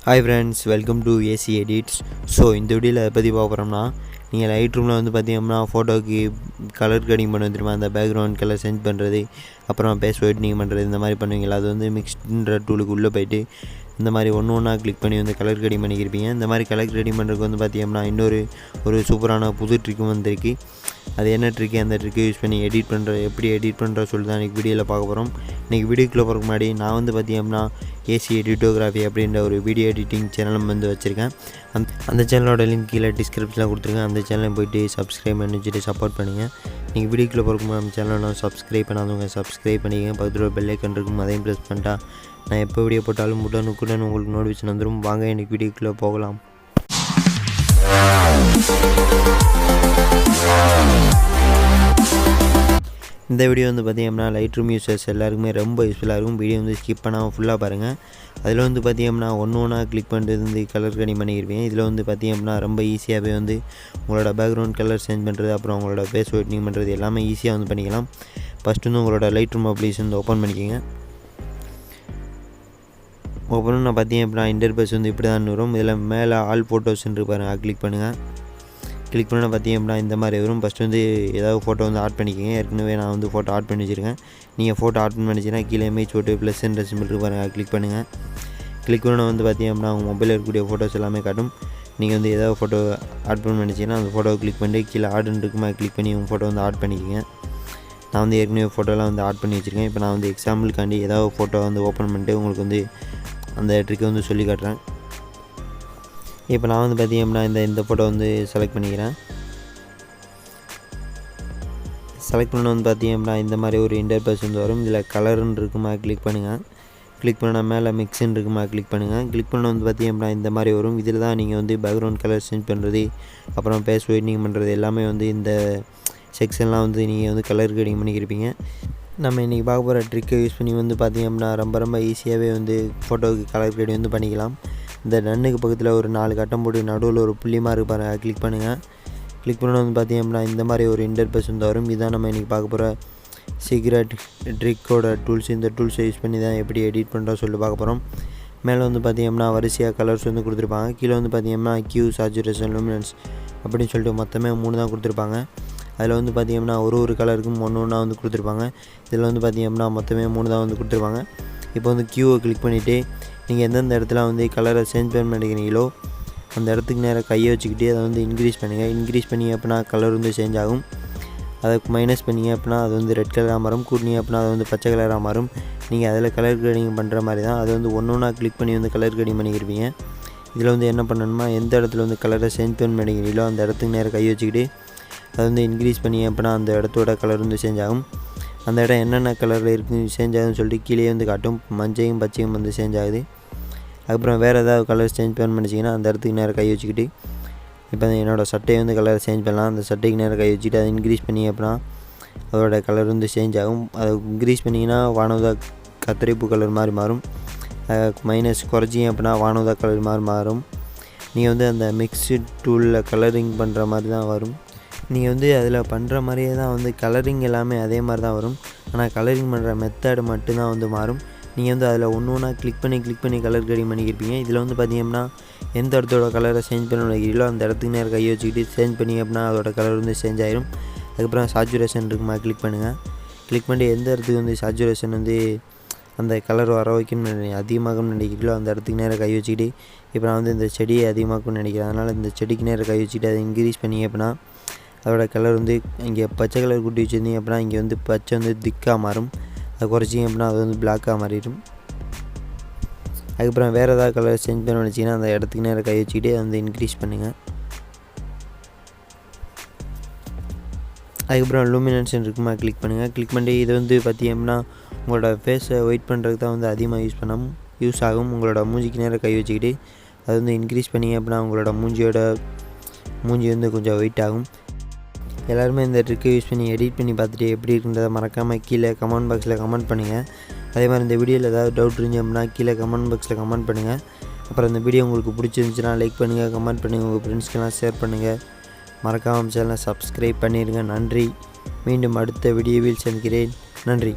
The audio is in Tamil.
Hi friends, welcome to AC Edits. So இந்த வீடியோவில் அதை பற்றி பார்க்க போகிறோம்னா, நீங்கள் லைட்ரூமில் வந்து பார்த்தீங்கன்னா ஃபோட்டோக்கு கலர் கடிங் பண்ண தெரியுமா, அந்த பேக்ரவுண்ட் கலர் சென்ட் பண்ணுறது, அப்புறம் பேஸ் ஒயிட்னிங் பண்ணுறது, இந்த மாதிரி பண்ணுவீங்களா. அது வந்து மிக்ஸ்டுன்ற டூலுக்கு உள்ளே போய்ட்டு இந்த மாதிரி ஒன்றா கிளிக் பண்ணி வந்து கலர் கடிங் பண்ணிக்கிருப்பீங்க. இந்த மாதிரி கலர் கடிங் பண்ணுறதுக்கு வந்து பார்த்தீங்கன்னா ஒரு சூப்பரான புது ட்ரிக்கும் வந்திருக்கு. அது என்ன ட்ரிக்கு, அந்த ட்ரிக்கை யூஸ் பண்ணி எப்படி எடிட் பண்ணுற சொல்லி தான் இன்றைக்கி வீடியோவில் பார்க்க போகிறோம். இன்றைக்கி வீடியோக்குள்ளே போகிறதுக்கு முன்னாடி நான் வந்து பார்த்தீங்கன்னா ஏசி எடிட்டோகிராஃபி அப்படின்ற ஒரு வீடியோ எடிட்டிங் சேனலும் வந்து வச்சுருக்கேன். அந்த சேனலோட லிங்க் கீழே டிஸ்கிரிப்ஷனில் கொடுத்துருக்கேன். அந்த சேனலை போய்ட்டு சப்ஸ்கிரைப் பண்ணி வச்சுட்டு சப்போர்ட் பண்ணுங்கள். நீங்கள் வீடியோக்குள்ளே போகிறதுக்கு நம்ம சேனலை சப்ஸ்கிரைப் பண்ணாதவங்க சப்ஸ்கிரைப் பண்ணிக்கங்க. பக்கத்தில் பெல் ஐக்கான் இருக்கும், அதையும் ப்ரெஸ் பண்ணிட்டா நான் எப்போ வீடியோ போட்டாலும் உடனுக்குடன் உங்களுக்கு நோட்டிஃபிகேஷன் வந்துடும். வாங்க இன்றைக்கி வீடியோக்குள்ளே போகலாம். இந்த வீடியோ வந்து பார்த்தீங்கன்னா லைட்ரூம் யூசர்ஸ் எல்லாருக்குமே ரொம்ப யூஸ்ஃபுல்லாக இருக்கும். வீடியோ வந்து ஸ்கிப் பண்ணாமல் ஃபுல்லாக பாருங்கள். அதில் வந்து பார்த்தீங்கன்னா ஒன்றா கிளிக் பண்ணுறது வந்து கலர் கடிங் பண்ணியிருப்பீங்க. இதில் வந்து பார்த்தீங்கன்னா ரொம்ப ஈஸியாகவே வந்து உங்களோட பேக்ரவுண்ட் கலர் சேஞ்ச் பண்ணுறது, அப்புறம் உங்களோட ஃபேஸ் ஒயிட்னிங் பண்ணுறது எல்லாமே ஈஸியாக வந்து பண்ணிக்கலாம். ஃபஸ்ட்டு வந்து உங்களோட லைட்ரூம் அப்ளிகேஷன் வந்து ஓப்பன் பண்ணிக்கோங்க. ஓப்பன் பண்ண பார்த்தீங்க அப்படின்னா இன்டர்ஃபேஸ் வந்து இப்படி தான் வரும். இதில் மேலே ஆல் ஃபோட்டோஸ்ன்னு பாருங்கள், கிளிக் பண்ணுங்கள். கிளிக் பண்ணால் பார்த்தீங்க அப்படின்னா இந்த மாதிரி வரும். ஃபஸ்ட்டு வந்து ஏதாவது ஃபோட்டோ வந்து ஆட் பண்ணிக்கோங்க. ஏற்கனவே நான் வந்து ஃபோட்டோ ஆட் பண்ணி வச்சுருக்கேன். நீங்கள் ஃபோட்டோ ஆட் பண்ணி வச்சுன்னா கீழே இமேஜ் போட்டு +என்ற சிம்பிள் பாருங்கள், கிளிக் பண்ணுங்கள். கிளிக் பண்ண வந்து பார்த்தீங்க அப்படின்னா உங்கள் மொபைலில் இருக்கக்கூடிய ஃபோட்டோஸ் எல்லாமே காட்டும். நீங்கள் வந்து ஏதாவது ஃபோட்டோ ஆட் பண்ணி நினச்சிங்கன்னா அந்த ஃபோட்டோவை கிளிக் பண்ணி கீழே ஆடுன்னு இருக்குமா கிளிக் பண்ணி உங்கள் ஃபோட்டோ வந்து ஆட் பண்ணிக்கோங்க. நான் வந்து ஏற்கனவே ஃபோட்டோலாம் வந்து ஆட் பண்ணி வச்சுருக்கேன். இப்போ நான் வந்து எக்ஸாம்பிளுக்காண்டி ஏதாவது ஃபோட்டோ வந்து ஓப்பன் பண்ணிட்டு உங்களுக்கு வந்து அந்த ட்ரிக்கை வந்து சொல்லி காட்டுறேன். இப்போ நான் வந்து பார்த்தீங்கன்னா இந்த ஃபோட்டோ வந்து செலக்ட் பண்ணிக்கிறேன். செலக்ட் பண்ண வந்து பார்த்தீங்கன்னா இந்த மாதிரி ஒரு இன்டர்ஃபேஸ் வந்து வரும். இதில் கலருன்னு இருக்குமா கிளிக் பண்ணுங்கள். கிளிக் பண்ண மேலே மிக்ஸுன்னு இருக்குமா கிளிக் பண்ணுங்கள். கிளிக் பண்ண வந்து பார்த்தீங்கன்னா இந்த மாதிரி வரும். இதில் தான் நீங்கள் வந்து பேக்ரவுண்ட் கலர் சேஞ்ச் பண்ணுறது, அப்புறம் ஃபேஸ் ஒயிட்னிங் பண்ணுறது எல்லாமே வந்து இந்த செக்ஷன்லாம் வந்து நீங்கள் வந்து கலர் கடிங் பண்ணிக்கிருப்பீங்க. நம்ம இன்றைக்கி பார்க்க போகிற ட்ரிக்கை யூஸ் பண்ணி வந்து பார்த்தீங்கன்னா ரொம்ப ஈஸியாகவே வந்து ஃபோட்டோவுக்கு கலர் கடிங் வந்து பண்ணிக்கலாம். இந்த டன்னுக்கு பக்கத்தில் ஒரு 4 கட்டம் போட்டு நடுவில் ஒரு புள்ளி மாதிரி பாருங்கள், கிளிக் பண்ணுங்கள். கிளிக் பண்ண வந்து பார்த்தீங்கன்னா இந்த மாதிரி ஒரு இன்டர்ஃபேஸ் வந்து வரும். இதுதான் நம்ம இன்றைக்கி பார்க்க போகிற சீக்ரெட் ட்ரிக்கோட டூல்ஸ். இந்த டூல்ஸை யூஸ் பண்ணி தான் எப்படி எடிட் பண்ணுறோம் சொல்லி பார்க்க போகிறோம். மேலே வந்து பார்த்தீங்கன்னா வரிசையாக கலர்ஸ் வந்து கொடுத்துருப்பாங்க. கீழே வந்து பார்த்தீங்கன்னா கியூ, சாச்சுரேஷன், லூமினன்ஸ் அப்படின்னு சொல்லிட்டு மொத்தமே 3 தான் கொடுத்துருப்பாங்க. அதில் வந்து பார்த்தீங்கன்னா ஒரு கலருக்கும் ஒன்றா வந்து கொடுத்துருப்பாங்க. இதில் வந்து பார்த்தீங்கன்னா மொத்தமே 3 தான் வந்து கொடுத்துருப்பாங்க. இப்போ வந்து கியூவை கிளிக் பண்ணிவிட்டு நீங்கள் எந்தெந்த இடத்துல வந்து கலரை சேஞ்ச் பண்ண மாட்டேங்கிறீங்களோ அந்த இடத்துக்கு நேராக கையை வச்சுக்கிட்டு அதை வந்து இன்க்ரீஸ் பண்ணுங்கள். இன்க்ரீஸ் பண்ணிங்க அப்படின்னா கலர் வந்து சேஞ்ச் ஆகும். அதை மைனஸ் பண்ணிங்க அப்படின்னா அது வந்து ரெட் கலராக மாறும். கூட்டினீங்க அப்படின்னா அது வந்து பச்சை கலராக மாறும். நீங்கள் அதில் கலர் கடிங் பண்ணுற மாதிரி தான். அது வந்து ஒன்றா கிளிக் பண்ணி வந்து கலர் கடிங் பண்ணிக்கிருப்பீங்க. இதில் வந்து என்ன பண்ணணுமா, எந்த இடத்துல வந்து கலரை சேஞ்ச் பண்ண மாட்டேங்கிறீங்களோ அந்த இடத்துக்கு நேராக கை வச்சுக்கிட்டு அதை வந்து இன்க்ரீஸ் பண்ணி அப்படின்னா அந்த இடத்தோட கலர் வந்து சேஞ்ச் ஆகும். அந்த இடம் என்னென்ன கலரில் இருக்குது சேஞ்ச் ஆகுதுன்னு சொல்லிட்டு கீழே வந்து காட்டும். மஞ்சையும் பச்சையும் வந்து சேஞ்ச் ஆகுது. அதுக்கப்புறம் வேறு ஏதாவது கலர் சேஞ்ச் பண்ண பண்ணிச்சிங்கன்னா அந்த இடத்துக்கு நேராக கை வச்சுக்கிட்டு இப்போ என்னோடய சட்டையை வந்து கலர் சேஞ்ச் பண்ணலாம். அந்த சட்டைக்கு நேராக கை வச்சுக்கிட்டு அதை இன்க்ரீஸ் பண்ணி அப்படின்னா அதோட கலர் வந்து சேஞ்ச் ஆகும். அதை இன்க்ரீஸ் பண்ணிங்கன்னா வானூதா கத்திரிப்பூ கலர் மாதிரி மாறும். மைனஸ் குறைச்சிங்க அப்படின்னா வானூதா கலர் மாதிரி மாறும். நீங்கள் வந்து அந்த மிக்ஸு டூலில் கலரிங் பண்ணுற மாதிரி தான் வரும். நீங்கள் வந்து அதில் பண்ணுற மாதிரியே தான் வந்து கலரிங் எல்லாமே அதே மாதிரி தான் வரும். ஆனால் கலரிங் பண்ணுற மெத்தடு மட்டும்தான் வந்து மாறும். நீங்கள் வந்து அதில் ஒன்றா கிளிக் பண்ணி கலர் கடிங் பண்ணிக்கிருப்பீங்க. இதில் வந்து பார்த்தீங்கன்னா எந்த இடத்தோட கலரை சேஞ்ச் பண்ண நினைக்கிறீங்களோ அந்த இடத்துக்கு நேரம் கையை வச்சுக்கிட்டு சேஞ்ச் பண்ணி அப்படின்னா அதோட கலர் வந்து சேஞ்ச் ஆயிரும். அதுக்கப்புறம் சாச்சுரேஷன் இருக்குமா கிளிக் பண்ணுங்கள். கிளிக் பண்ணி எந்த இடத்துக்கு வந்து சாச்சுரேஷன் வந்து அந்த கலர் வர வைக்கணும்னு அதிகமாகணும்னு நினைக்கிறீங்களோ அந்த இடத்துக்கு நேரம் கை வச்சுக்கிட்டு இப்போ நான் வந்து இந்த செடியை அதிகமாகணும்னு நினைக்கிறேன். அதனால் இந்த செடிக்கு நேரம் கை வச்சுக்கிட்டு அதை இன்க்ரீஸ் பண்ணி அப்படின்னா அதோட கலர் வந்து இங்கே பச்சை கலர் கூட்டி வச்சுருந்தீங்க அப்படின்னா இங்கே வந்து பச்சை வந்து திக்காக மாறும். அதை குறைச்சிங்க அப்படின்னா அது வந்து பிளாக்காக மாறிடும். அதுக்கப்புறம் வேறு ஏதாவது கலர் சேஞ்ச் பண்ண நினச்சிங்கன்னா அந்த இடத்துக்கு நேரம் கை வச்சுக்கிட்டு அதை வந்து இன்க்ரீஸ் பண்ணுங்கள். அதுக்கப்புறம் லூமினன்ஸ் இருக்குமா கிளிக் பண்ணுங்கள். கிளிக் பண்ணி இது வந்து பார்த்தீங்கன்னா உங்களோட ஃபேஸை ஒயிட் பண்ணுறதுக்கு தான் வந்து அதிகமாக யூஸ் ஆகும். உங்களோட மூஞ்சிக்கு நேரம் கை வச்சுக்கிட்டு அது வந்து இன்க்ரீஸ் பண்ணிங்க அப்படின்னா உங்களோட மூஞ்சி வந்து கொஞ்சம் ஒயிட் ஆகும். எல்லாருமே இந்த ட்ரிக்கை யூஸ் பண்ணி எடிட் பண்ணி பார்த்துட்டு எப்படி இருக்குன்றதை மறக்காமல் கீழே கமெண்ட் பாக்ஸில் கமெண்ட் பண்ணுங்கள். அதே மாதிரி இந்த வீடியோவில் ஏதாவது டவுட் இருந்துச்சு அப்படின்னா கீழே கமெண்ட் பாக்ஸில் கமெண்ட் பண்ணுங்கள். அப்புறம் இந்த வீடியோ உங்களுக்கு பிடிச்சிருந்துச்சுன்னா லைக் பண்ணுங்கள், கமெண்ட் பண்ணுங்கள், உங்கள் ஃப்ரெண்ட்ஸ்க்கெல்லாம் ஷேர் பண்ணுங்கள். மறக்காமல் சேனலை சப்ஸ்கிரைப் பண்ணிடுங்க. நன்றி. மீண்டும் அடுத்த வீடியோவில் சந்திக்கிறேன். நன்றி.